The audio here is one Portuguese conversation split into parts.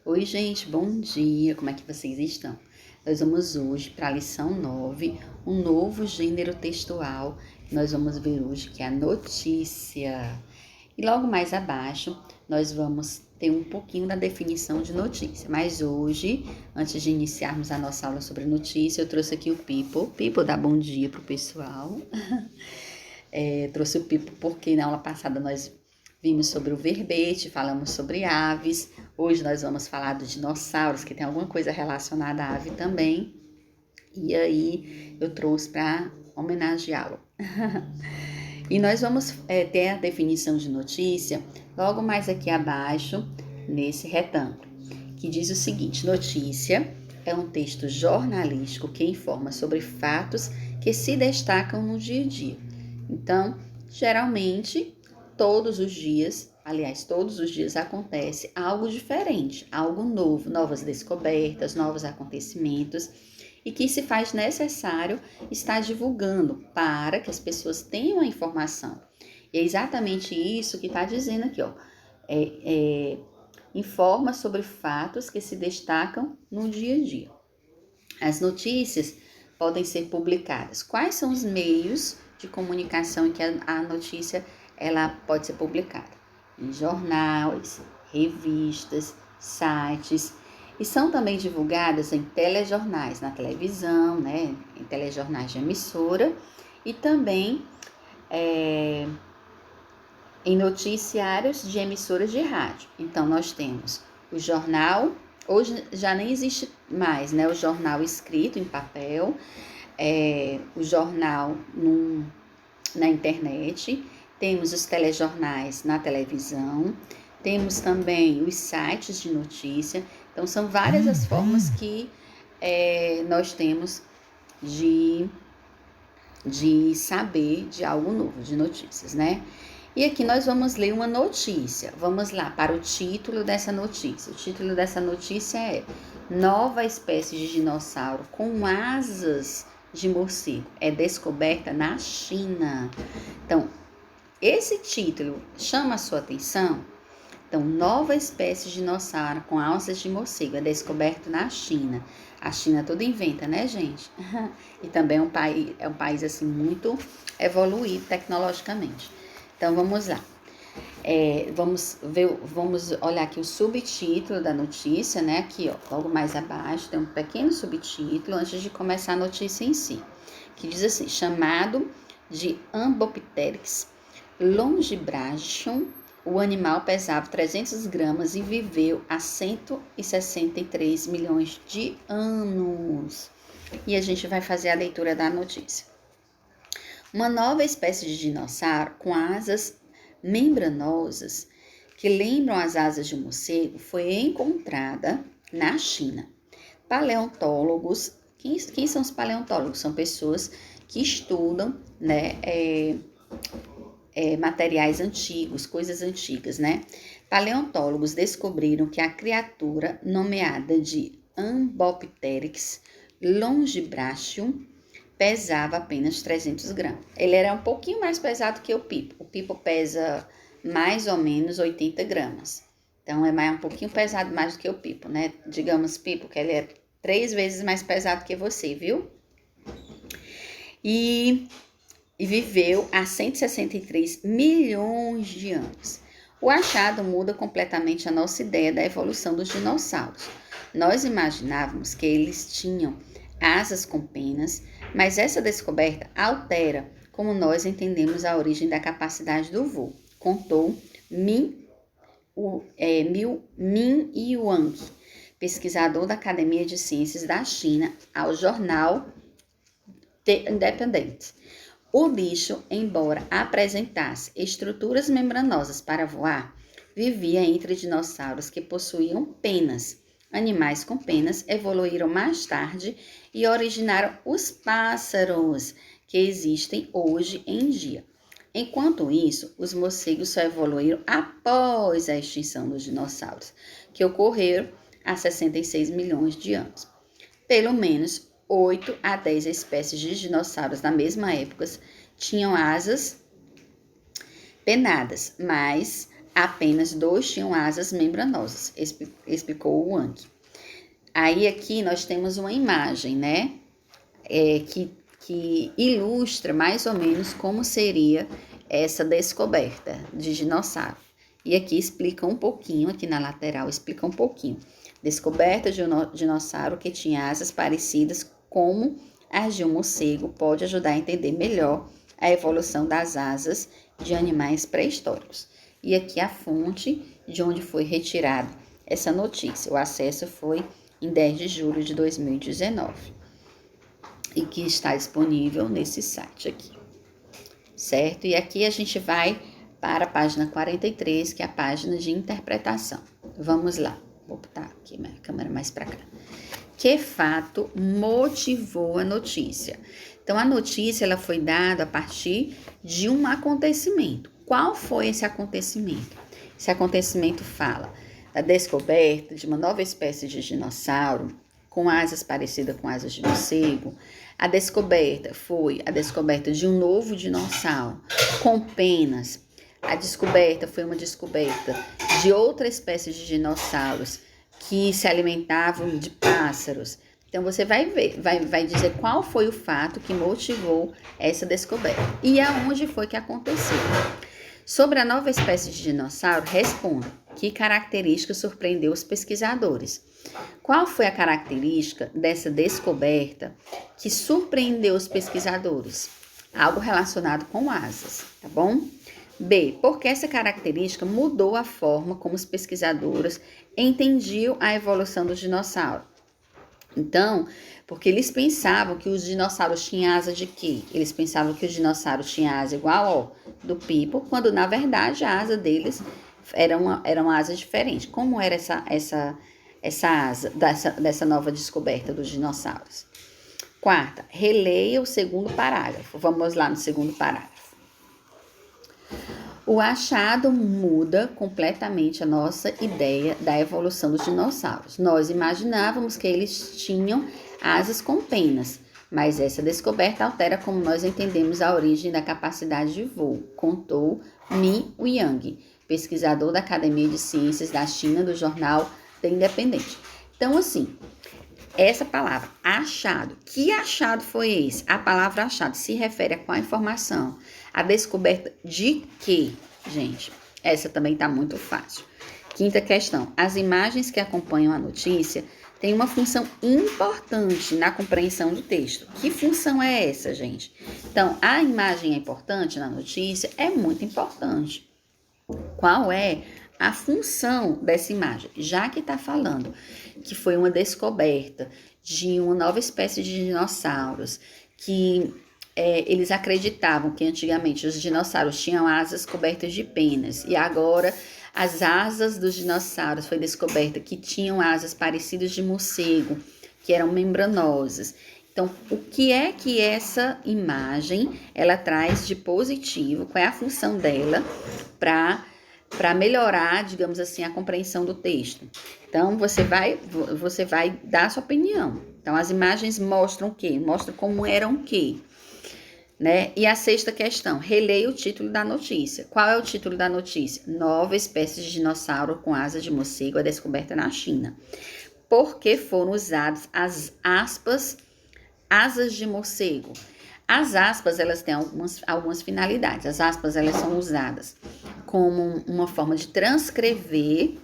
Oi, gente, bom dia, como é que vocês estão? Nós vamos hoje para a lição 9, um novo gênero textual que nós vamos ver hoje, que é a notícia. E logo mais abaixo, nós vamos ter um pouquinho da definição de notícia. Mas hoje, antes de iniciarmos a nossa aula sobre notícia, eu trouxe aqui o Pipo. Pipo, dá bom dia pro pessoal. Trouxe o Pipo porque na aula passada nós vimos sobre o verbete, falamos sobre aves. Hoje nós vamos falar dos dinossauros, que tem alguma coisa relacionada à ave também. E aí eu trouxe para homenageá-lo. E nós vamos ter a definição de notícia logo mais aqui abaixo, nesse retângulo, que diz o seguinte: notícia é um texto jornalístico que informa sobre fatos que se destacam no dia a dia. Então, geralmente, todos os dias acontece algo diferente, algo novo, novas descobertas, novos acontecimentos, e que se faz necessário estar divulgando para que as pessoas tenham a informação. E é exatamente isso que está dizendo aqui, ó. Informa sobre fatos que se destacam no dia a dia. As notícias podem ser publicadas. Quais são os meios de comunicação em que a notícia ela pode ser publicada? Em jornais, revistas, sites, e são também divulgadas em telejornais, na televisão, né, em telejornais de emissora, e também em noticiários de emissoras de rádio. Então, nós temos o jornal, hoje já nem existe mais, né, o jornal escrito em papel, o jornal na internet, temos os telejornais na televisão, temos também os sites de notícia. Então, são várias as formas que nós temos de saber de algo novo, de notícias, né? E aqui nós vamos ler uma notícia. Vamos lá para o título dessa notícia. O título dessa notícia é: nova espécie de dinossauro com asas de morcego é descoberta na China. Então, esse título chama a sua atenção? Então, nova espécie de dinossauro com asas de morcego é descoberto na China. A China tudo inventa, né, gente? E também é um país assim muito evoluído tecnologicamente. Então, vamos lá. Vamos olhar aqui o subtítulo da notícia, né? Aqui, ó, logo mais abaixo tem um pequeno subtítulo antes de começar a notícia em si, que diz assim: chamado de Ambopteryx longibrachum, o animal pesava 300 gramas e viveu há 163 milhões de anos. E a gente vai fazer a leitura da notícia. Uma nova espécie de dinossauro com asas membranosas que lembram as asas de um morcego foi encontrada na China. Paleontólogos, quem são os paleontólogos? São pessoas que estudam, né, materiais antigos, coisas antigas, né? Paleontólogos descobriram que a criatura nomeada de Ambopteryx longibrachum pesava apenas 300 gramas. Ele era um pouquinho mais pesado que o Pipo. O Pipo pesa mais ou menos 80 gramas. Então, é um pouquinho pesado mais do que o Pipo, né? Digamos, Pipo, que ele é 3 vezes mais pesado que você, viu? E viveu há 163 milhões de anos. O achado muda completamente a nossa ideia da evolução dos dinossauros. Nós imaginávamos que eles tinham asas com penas, mas essa descoberta altera como nós entendemos a origem da capacidade do voo, contou Min Yuang, pesquisador da Academia de Ciências da China, ao jornal The Independent. O bicho, embora apresentasse estruturas membranosas para voar, vivia entre dinossauros que possuíam penas. Animais com penas evoluíram mais tarde e originaram os pássaros, que existem hoje em dia. Enquanto isso, os morcegos só evoluíram após a extinção dos dinossauros, que ocorreu há 66 milhões de anos. Pelo menos 8 a 10 espécies de dinossauros na mesma época tinham asas penadas, mas apenas 2 tinham asas membranosas, explicou o Wang. Aí aqui nós temos uma imagem, né, que ilustra mais ou menos como seria essa descoberta de dinossauro. E aqui explica um pouquinho, aqui na lateral explica um pouquinho. Descoberta de um dinossauro que tinha asas parecidas como as de um morcego pode ajudar a entender melhor a evolução das asas de animais pré-históricos. E aqui a fonte de onde foi retirada essa notícia. O acesso foi em 10 de julho de 2019 e que está disponível nesse site aqui, certo? E aqui a gente vai para a página 43, que é a página de interpretação. Vamos lá, vou botar aqui minha câmera mais para cá. Que fato motivou a notícia? Então, a notícia ela foi dada a partir de um acontecimento. Qual foi esse acontecimento? Esse acontecimento fala da descoberta de uma nova espécie de dinossauro com asas parecidas com asas de morcego. A descoberta foi a descoberta de um novo dinossauro com penas. A descoberta foi uma descoberta de outra espécie de dinossauros que se alimentavam de pássaros. Então, você vai ver, vai dizer qual foi o fato que motivou essa descoberta e aonde foi que aconteceu. Sobre a nova espécie de dinossauro, responda que característica surpreendeu os pesquisadores. Qual foi a característica dessa descoberta que surpreendeu os pesquisadores? Algo relacionado com asas, tá bom? B. Porque essa característica mudou a forma como os pesquisadores entendiam a evolução do dinossauro. Então, porque eles pensavam que os dinossauros tinham asa de quê? Eles pensavam que os dinossauros tinham asa igual do Pipo, quando na verdade a asa deles era uma asa diferente. Como era essa asa dessa nova descoberta dos dinossauros? Quarta, releia o segundo parágrafo. Vamos lá no segundo parágrafo. O achado muda completamente a nossa ideia da evolução dos dinossauros. Nós imaginávamos que eles tinham asas com penas, mas essa descoberta altera como nós entendemos a origem da capacidade de voo, contou Mi Yang, pesquisador da Academia de Ciências da China do jornal The Independent. Então, assim, essa palavra, achado, que achado foi esse? A palavra achado se refere a qual informação? A descoberta de quê, gente? Essa também está muito fácil. Quinta questão. As imagens que acompanham a notícia têm uma função importante na compreensão do texto. Que função é essa, gente? Então, a imagem é importante na notícia? É muito importante. Qual é a função dessa imagem? Já que está falando que foi uma descoberta de uma nova espécie de dinossauros que eles acreditavam que antigamente os dinossauros tinham asas cobertas de penas e agora as asas dos dinossauros foi descoberta que tinham asas parecidas de morcego, que eram membranosas. Então, o que é que essa imagem ela traz de positivo? Qual é a função dela para melhorar, digamos assim, a compreensão do texto? Então, você vai dar a sua opinião. Então, as imagens mostram o quê? Mostram como eram o quê? Né? E a sexta questão, releia o título da notícia. Qual é o título da notícia? Nova espécie de dinossauro com asas de morcego é descoberta na China. Por que foram usadas as aspas, asas de morcego? As aspas, elas têm algumas finalidades. As aspas, elas são usadas como uma forma de transcrever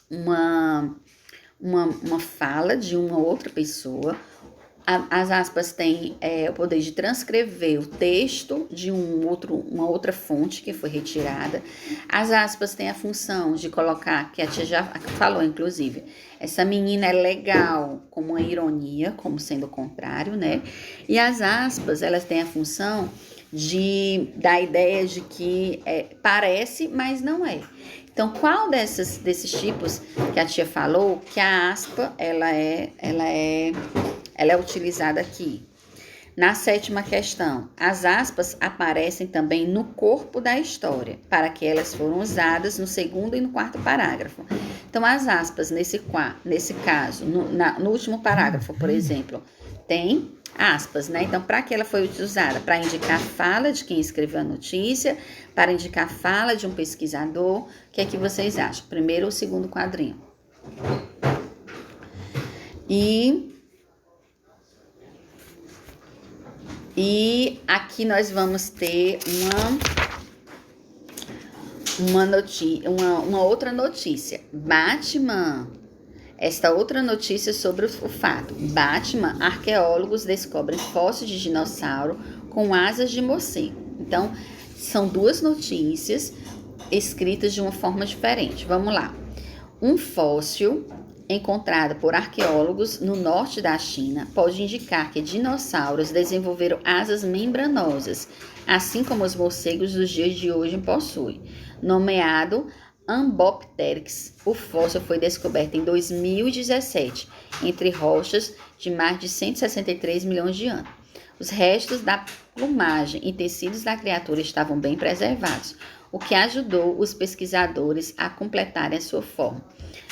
uma fala de uma outra pessoa. As aspas têm o poder de transcrever o texto de uma outra fonte que foi retirada. As aspas têm a função de colocar, que a tia já falou, inclusive, essa menina é legal, como uma ironia, como sendo o contrário, né? E as aspas, elas têm a função da ideia de que parece, mas não é. Então, qual desses tipos que a tia falou, que a aspa, ela é utilizada aqui? Na sétima questão, as aspas aparecem também no corpo da história, para que elas foram usadas no segundo e no quarto parágrafo. Então, as aspas, nesse caso, no último parágrafo, por exemplo, tem aspas, né? Então, para que ela foi usada? Para indicar a fala de quem escreveu a notícia, Para indicar fala de um pesquisador, o que é que vocês acham? Primeiro ou segundo quadrinho? E aqui nós vamos ter uma outra notícia. Esta outra notícia sobre o fato. Batman, arqueólogos descobrem fóssil de dinossauro com asas de morcego. Então, são duas notícias escritas de uma forma diferente. Vamos lá. Um fóssil encontrado por arqueólogos no norte da China pode indicar que dinossauros desenvolveram asas membranosas, assim como os morcegos dos dias de hoje possuem. Nomeado Ambopteryx, o fóssil foi descoberto em 2017, entre rochas de mais de 163 milhões de anos. Os restos da plumagem e tecidos da criatura estavam bem preservados, o que ajudou os pesquisadores a completarem a sua forma.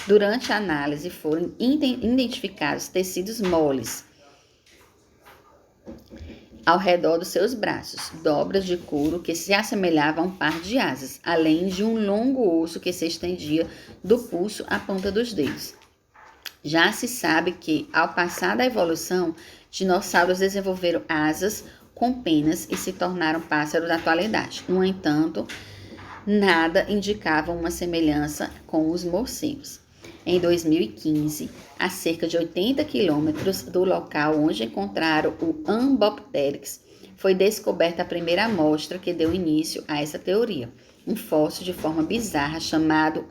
Durante a análise foram identificados tecidos moles ao redor dos seus braços, dobras de couro que se assemelhavam a um par de asas, além de um longo osso que se estendia do pulso à ponta dos dedos. Já se sabe que, ao passar da evolução, dinossauros desenvolveram asas com penas e se tornaram pássaros da atualidade. No entanto, nada indicava uma semelhança com os morcegos. Em 2015, a cerca de 80 quilômetros do local onde encontraram o Ambopteryx, foi descoberta a primeira amostra que deu início a essa teoria. Um fóssil de forma bizarra chamado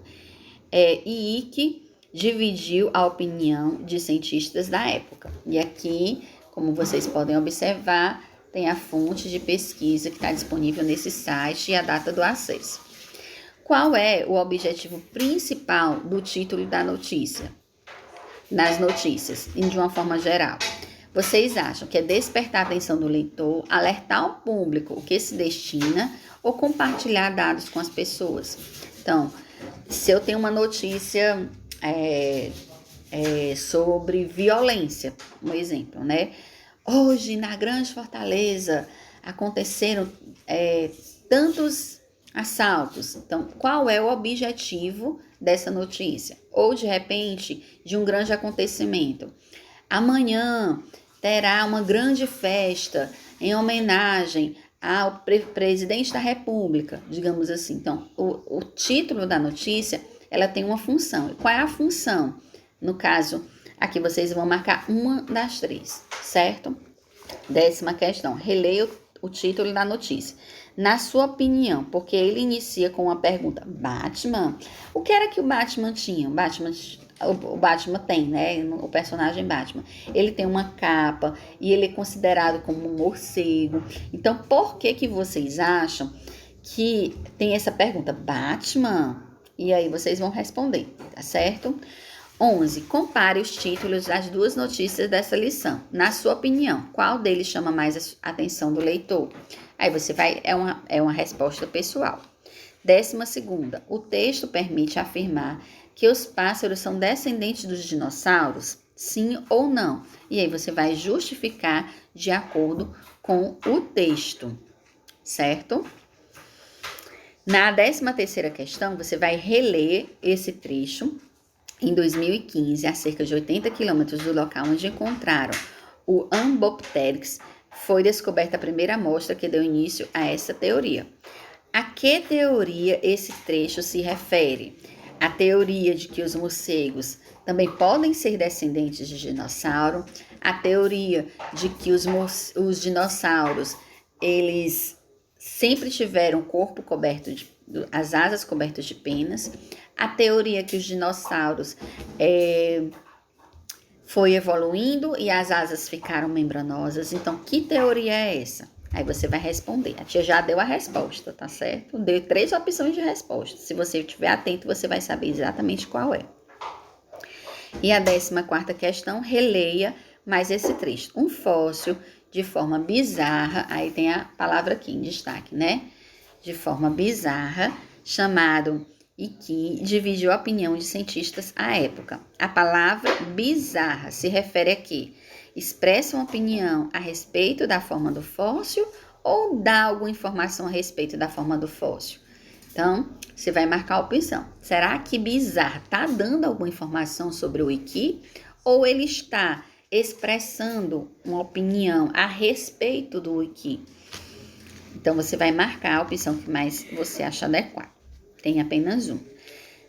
Ike dividiu a opinião de cientistas da época. E aqui, como vocês podem observar, tem a fonte de pesquisa que está disponível nesse site e a data do acesso. Qual é o objetivo principal do título da notícia? Nas notícias, e de uma forma geral. Vocês acham que é despertar a atenção do leitor, alertar o público o que se destina ou compartilhar dados com as pessoas? Então, se eu tenho uma notícia sobre violência, um exemplo, né? Hoje, na Grande Fortaleza, aconteceram tantos assaltos. Então, qual é o objetivo dessa notícia? Ou, de repente, de um grande acontecimento. Amanhã terá uma grande festa em homenagem ao presidente da República, digamos assim. Então, o título da notícia, ela tem uma função. Qual é a função? No caso, aqui vocês vão marcar uma das três, certo? 10ª questão. Releia o título da notícia. Na sua opinião, porque ele inicia com uma pergunta: Batman? O que era que o Batman tinha? O Batman tem, né? O personagem Batman. Ele tem uma capa e ele é considerado como um morcego. Então, por que vocês acham que tem essa pergunta? Batman? E aí vocês vão responder, tá certo? 11. Compare os títulos das duas notícias dessa lição. Na sua opinião, qual deles chama mais a atenção do leitor? Aí você vai, é uma resposta pessoal. 12ª. O texto permite afirmar que os pássaros são descendentes dos dinossauros? Sim ou não? E aí você vai justificar de acordo com o texto, certo? Na 13ª questão, você vai reler esse trecho. Em 2015, a cerca de 80 quilômetros do local onde encontraram o Ambopteryx, foi descoberta a primeira amostra que deu início a essa teoria. A que teoria esse trecho se refere? A teoria de que os morcegos também podem ser descendentes de dinossauro, a teoria de que os dinossauros, eles sempre tiveram o corpo coberto as asas cobertas de penas, a teoria que os dinossauros foi evoluindo e as asas ficaram membranosas. Então, que teoria é essa? Aí você vai responder. A tia já deu a resposta, tá certo? Deu 3 opções de resposta. Se você estiver atento, você vai saber exatamente qual é. E a 14ª questão, releia mais esse trecho. Um fóssil de forma bizarra, aí tem a palavra aqui em destaque, né? De forma bizarra, chamado e que dividiu a opinião de cientistas à época. A palavra bizarra se refere a quê? Expressa uma opinião a respeito da forma do fóssil ou dá alguma informação a respeito da forma do fóssil? Então, você vai marcar a opção. Será que Bizarre está dando alguma informação sobre o Iki? Ou ele está expressando uma opinião a respeito do Iki? Então, você vai marcar a opção que mais você acha adequada. Tem apenas uma.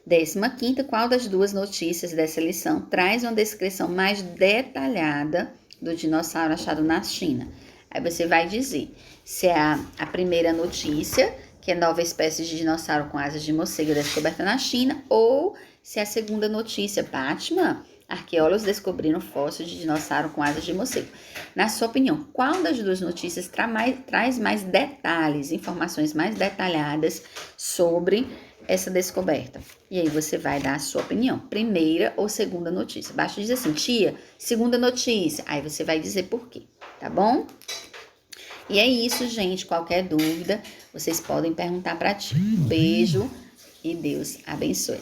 15ª, qual das duas notícias dessa lição traz uma descrição mais detalhada do dinossauro achado na China? Aí você vai dizer se é a primeira notícia, que é nova espécie de dinossauro com asas de morcego descoberta na China, ou se é a segunda notícia, Batman, arqueólogos descobriram fóssil de dinossauro com asas de morcego. Na sua opinião, qual das duas notícias traz mais detalhes, informações mais detalhadas sobre essa descoberta? E aí você vai dar a sua opinião, primeira ou segunda notícia. Basta dizer assim, tia, segunda notícia. Aí você vai dizer por quê, tá bom? E é isso, gente. Qualquer dúvida, vocês podem perguntar para ti. Beijo e Deus abençoe.